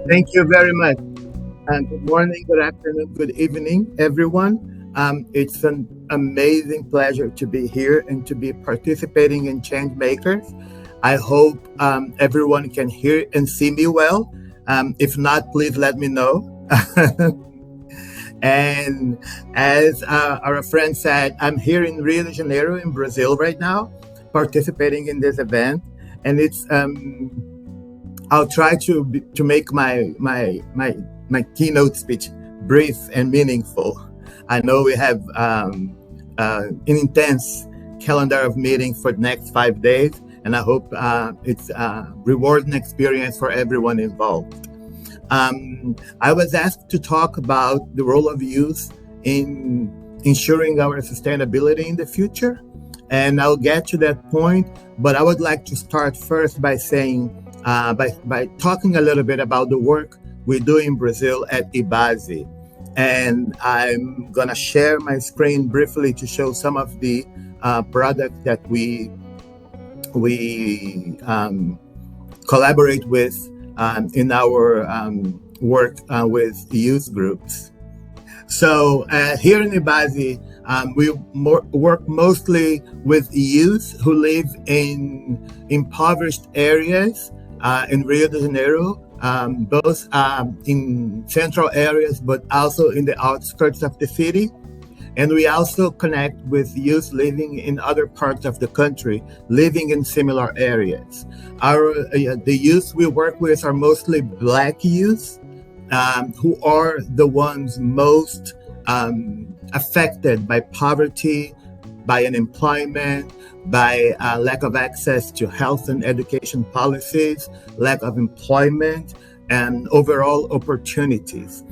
Thank you very much. And good morning, good afternoon, good evening, everyone. It's an amazing pleasure to be here and to be participating in Changemakers. I hope everyone can hear and see me well. If not, please let me know. And as our friend said, I'm here in Rio de Janeiro in Brazil right now, participating in this event. And it's I'll try to make my keynote speech brief and meaningful. I know we have an intense calendar of meetings for the next 5 days, and I hope it's a rewarding experience for everyone involved. I was asked to talk about the role of youth in ensuring our sustainability in the future, and I'll get to that point. But I would like to start first by saying, by talking a little bit about the work we do in Brazil at IBASE. And I'm going to share my screen briefly to show some of the products that we collaborate with in our work with youth groups. So here in IBASE, we work mostly with youth who live in impoverished areas in Rio de Janeiro, both in central areas, but also in the outskirts of the city. And we also connect with youth living in other parts of the country, living in similar areas. The youth we work with are mostly Black youth, who are the ones most affected by poverty, by unemployment, by lack of access to health and education policies, lack of employment, and overall opportunities.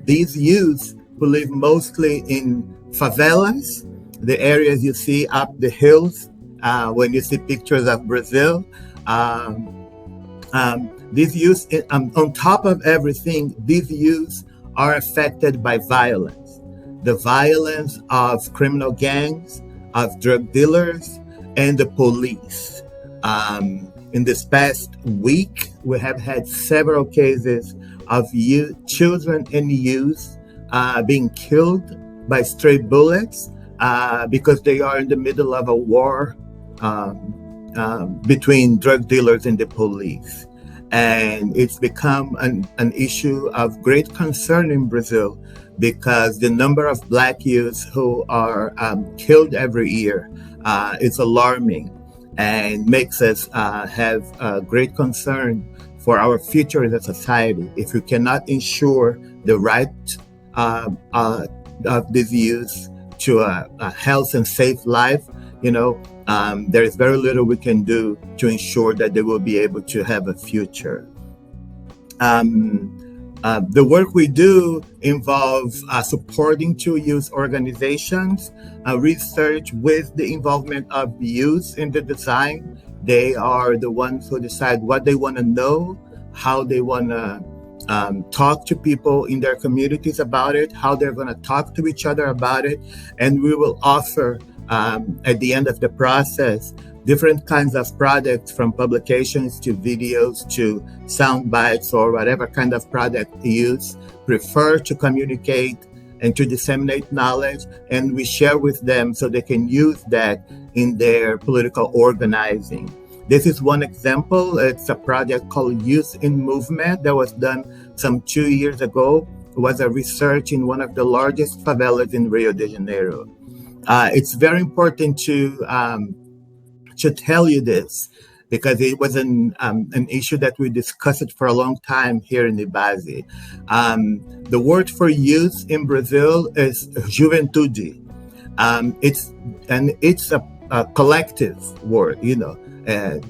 These youth who live mostly in favelas, the areas you see up the hills when you see pictures of Brazil. These youth, on top of everything, these youth are affected by violence. The violence of criminal gangs, of drug dealers, and the police. In this past week, we have had several cases of children and youth being killed by stray bullets because they are in the middle of a war between drug dealers and the police. And it's become an issue of great concern in Brazil because the number of Black youths who are killed every year is alarming and makes us have great concern for our future as a society. If we cannot ensure the right of these youth to a health and safe life, there is very little we can do to ensure that they will be able to have a future. The work we do involves supporting two youth organizations, research with the involvement of youth in the design. They are the ones who decide what they want to know, how they want to talk to people in their communities about it, how they're going to talk to each other about it. And we will offer, at the end of the process, different kinds of products, from publications to videos to sound bites or whatever kind of product youth prefer to communicate and to disseminate knowledge. And we share with them so they can use that in their political organizing. This is one example. It's a project called Youth in Movement that was done some 2 years ago. It was a research in one of the largest favelas in Rio de Janeiro. It's very important to tell you this because it was an issue that we discussed for a long time here in IBASE. The word for youth in Brazil is juventude. It's a collective word, you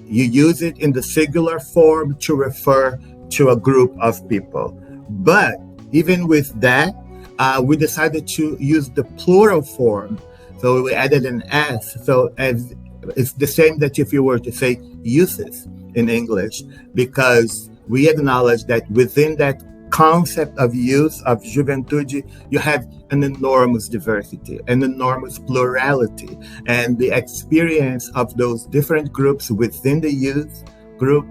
use it in the singular form to refer to a group of people. But even with that, we decided to use the plural form. So we added an S. So as it's the same that if you were to say youths in English, because we acknowledge that within that concept of youth, of juventude, you have an enormous diversity, an enormous plurality, and the experience of those different groups within the youth group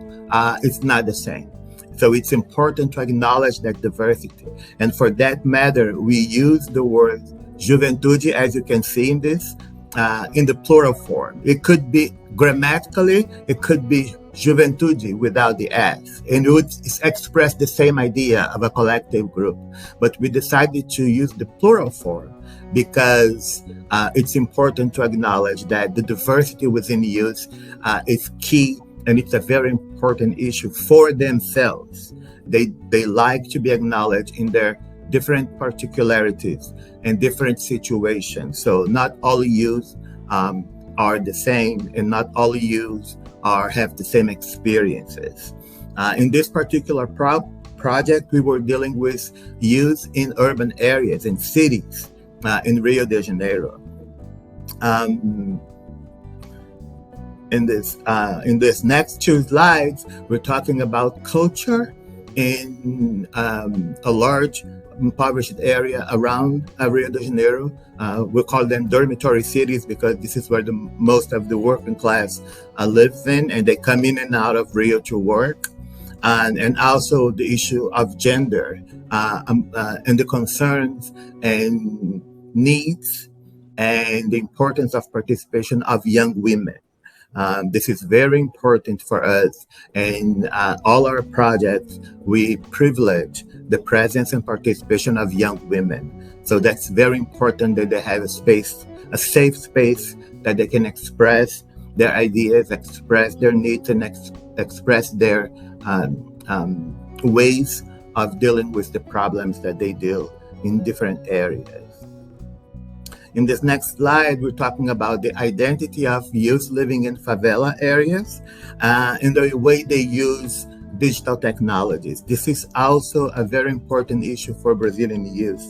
is not the same. So it's important to acknowledge that diversity. And for that matter, we use the word juventude, as you can see in the plural form. It could be grammatically, it could be juventude without the S, and it would express the same idea of a collective group. But we decided to use the plural form because it's important to acknowledge that the diversity within youth is key, and it's a very important issue for themselves. They like to be acknowledged in their different particularities and different situations. So not all youth are the same, and not all youth have the same experiences. In this particular project, we were dealing with youth in urban areas, in cities, in Rio de Janeiro. In this next two slides, we're talking about culture in a large impoverished area around Rio de Janeiro. We call them dormitory cities because this is where most of the working class lives in, and they come in and out of Rio to work. And also the issue of gender and the concerns and needs and the importance of participation of young women. This is very important for us. In all our projects, we privilege the presence and participation of young women. So that's very important that they have a safe space that they can express their ideas, express their needs, and express their ways of dealing with the problems that they deal in different areas. In this next slide, we're talking about the identity of youth living in favela areas and the way they use digital technologies. This is also a very important issue for Brazilian youth.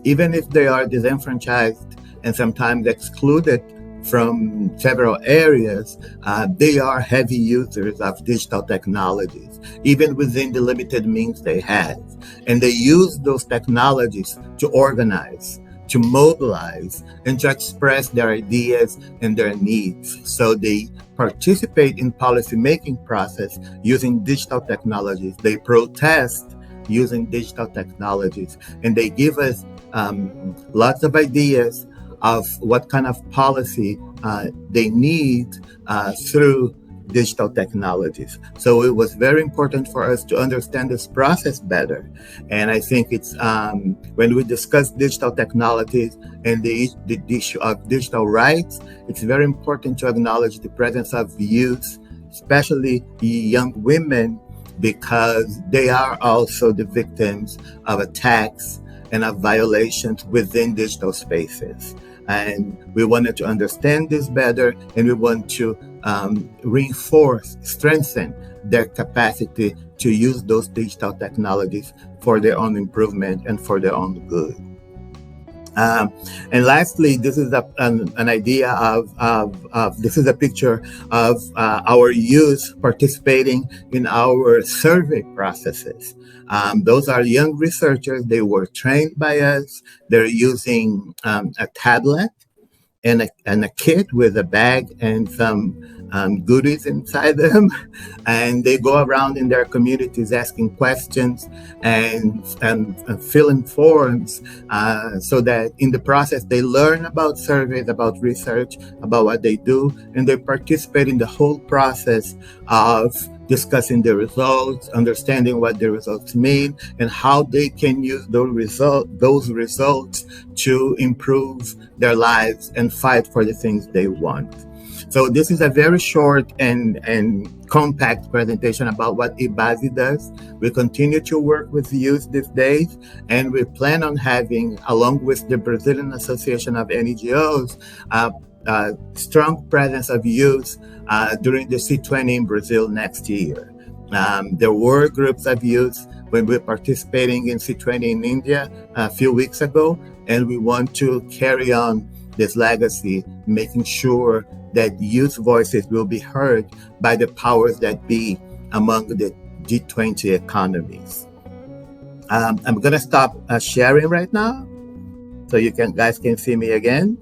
Even if they are disenfranchised and sometimes excluded from several areas, they are heavy users of digital technologies, even within the limited means they have. And they use those technologies to organize, to mobilize, and to express their ideas and their needs. So they participate in policymaking process using digital technologies. They protest using digital technologies, and they give us lots of ideas of what kind of policy they need through digital technologies. So it was very important for us to understand this process better. And I think it's when we discuss digital technologies and the issue of digital rights, it's very important to acknowledge the presence of youth, especially young women, because they are also the victims of attacks and of violations within digital spaces. And we wanted to understand this better, and we want to reinforce, strengthen their capacity to use those digital technologies for their own improvement and for their own good. And lastly, this is an idea this is a picture of our youth participating in our survey processes. Those are young researchers. They were trained by us. They're using a tablet and a kit with a bag and some goodies inside them, and they go around in their communities asking questions and filling forms so that in the process they learn about surveys, about research, about what they do, and they participate in the whole process of discussing the results, understanding what the results mean, and how they can use those results to improve their lives and fight for the things they want. So this is a very short and compact presentation about what IBASE does. We continue to work with youth these days, and we plan on having, along with the Brazilian Association of NGOs, strong presence of youth during the C20 in Brazil next year. There were groups of youth when we were participating in C20 in India a few weeks ago, and we want to carry on this legacy, making sure that youth voices will be heard by the powers that be among the G20 economies. I'm going to stop sharing right now, so you guys can see me again.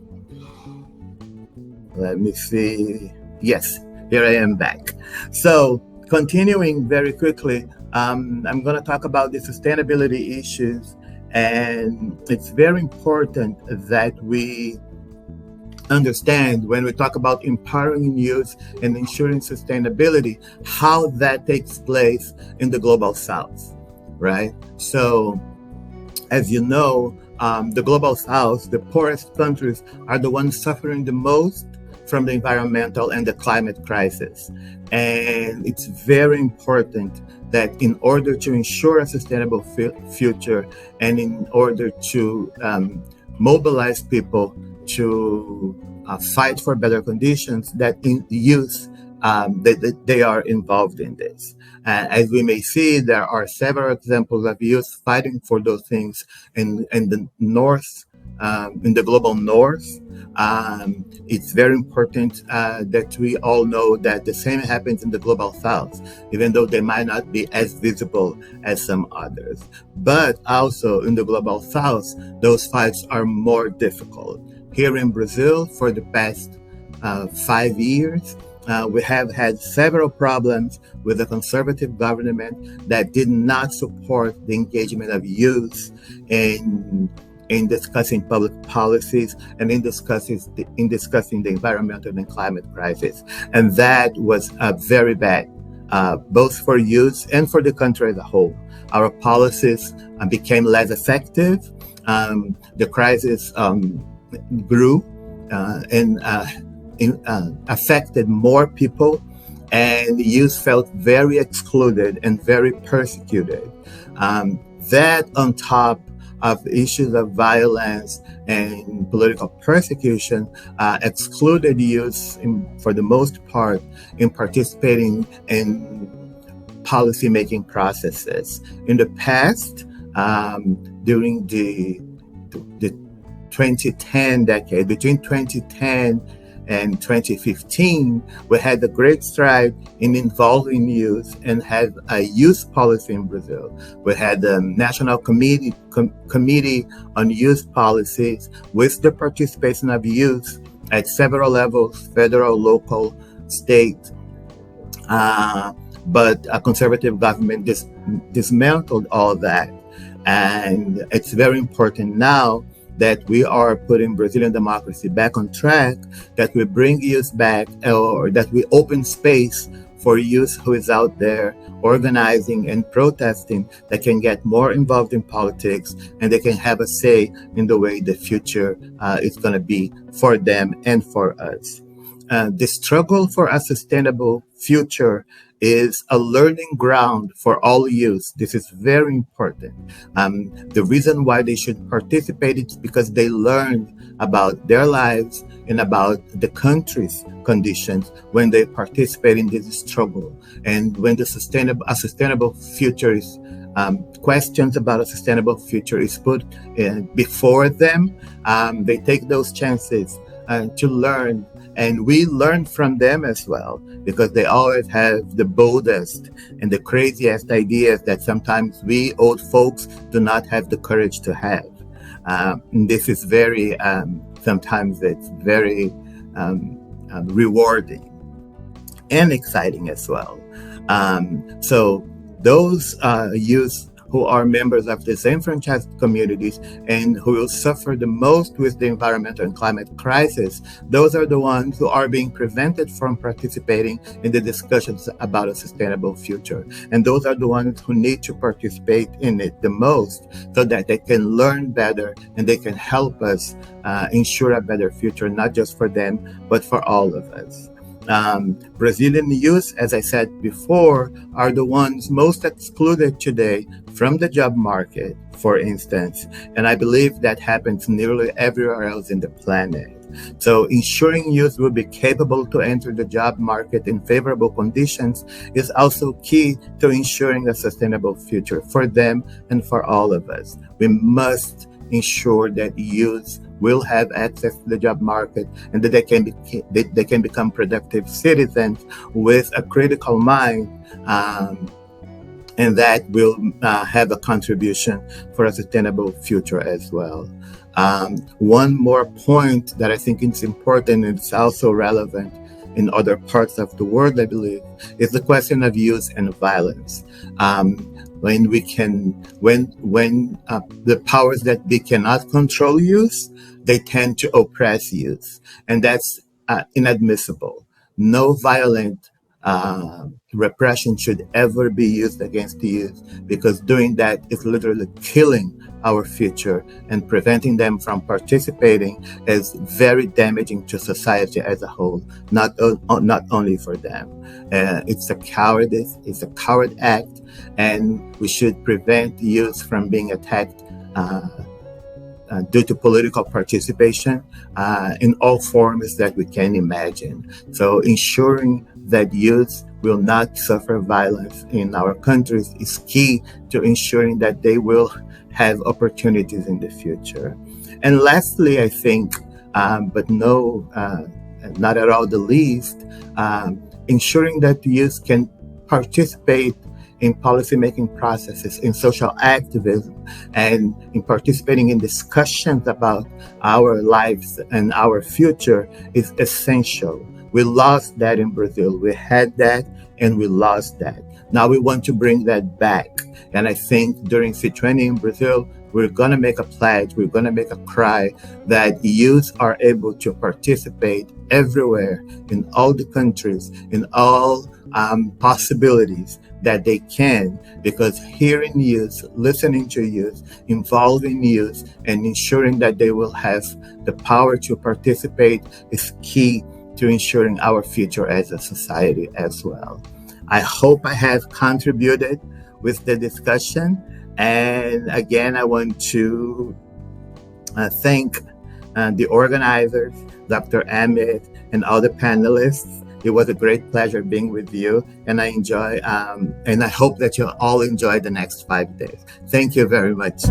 Let me see. Yes, here I am back. So continuing very quickly, I'm going to talk about the sustainability issues, and it's very important that we understand when we talk about empowering youth and ensuring sustainability, how that takes place in the global south, right? So, as you know, the global south, the poorest countries, are the ones suffering the most from the environmental and the climate crisis. And it's very important that in order to ensure a sustainable future and in order to mobilize people to fight for better conditions, that in youth they are involved in this. As we may see, there are several examples of youth fighting for those things in the north, in the global north. It's very important that we all know that the same happens in the global south, even though they might not be as visible as some others. But also in the global south, those fights are more difficult. Here in Brazil, for the past 5 years, we have had several problems with a conservative government that did not support the engagement of youth in discussing public policies and in discussing the environmental and climate crisis. And that was very bad, both for youth and for the country as a whole. Our policies became less effective. The crisis grew and affected more people, and youth felt very excluded and very persecuted. That on top of issues of violence and political persecution excluded youth for the most part in participating in policy-making processes. In the past, during the 2010 decade, between 2010 and 2015, we had a great stride in involving youth and had a youth policy in Brazil. We had the National Committee on Youth Policies with the participation of youth at several levels, federal, local, state. But a conservative government dismantled all that. And it's very important now that we are putting Brazilian democracy back on track, that we bring youth back, or that we open space for youth who is out there organizing and protesting, that can get more involved in politics, and they can have a say in the way the future is going to be for them and for us. The struggle for a sustainable future is a learning ground for all youth. This is very important. The reason why they should participate is because they learn about their lives and about the country's conditions when they participate in this struggle. And when a sustainable future is questions about a sustainable future is put before them, they take those chances to learn. And we learn from them as well, because they always have the boldest and the craziest ideas that sometimes we old folks do not have the courage to have. This is very, sometimes it's very rewarding and exciting as well. So those youth who are members of disenfranchised communities and who will suffer the most with the environmental and climate crisis, those are the ones who are being prevented from participating in the discussions about a sustainable future. And those are the ones who need to participate in it the most, so that they can learn better and they can help us ensure a better future, not just for them, but for all of us. Brazilian youth, as I said before, are the ones most excluded today from the job market, for instance. And I believe that happens nearly everywhere else in the planet. So ensuring youth will be capable to enter the job market in favorable conditions is also key to ensuring a sustainable future for them and for all of us. We must ensure that youth will have access to the job market and that they can become productive citizens with a critical mind, and that will have a contribution for a sustainable future as well. One more point that I think is important and it's also relevant in other parts of the world, I believe, is the question of youth and violence. When the powers that be cannot control youth, they tend to oppress youth, and that's inadmissible. No violent repression should ever be used against the youth, because doing that is literally killing our future, and preventing them from participating is very damaging to society as a whole, not only for them. It's a cowardice, it's a coward act, and we should prevent youth from being attacked due to political participation in all forms that we can imagine. So ensuring that youth will not suffer violence in our countries is key to ensuring that they will have opportunities in the future. And lastly, I think, but not at all the least, ensuring that youth can participate in policymaking processes, in social activism, and in participating in discussions about our lives and our future is essential. We lost that in Brazil. We had that and we lost that. Now we want to bring that back. And I think during C20 in Brazil, we're going to make a pledge, we're going to make a cry that youth are able to participate everywhere, in all the countries, in all possibilities that they can, because hearing youth, listening to youth, involving youth, and ensuring that they will have the power to participate is key to ensuring our future as a society as well. I hope I have contributed with the discussion. And again, I want to thank the organizers, Dr. Amit, and all the panelists. It was a great pleasure being with you, and I hope that you all enjoy the next 5 days. Thank you very much.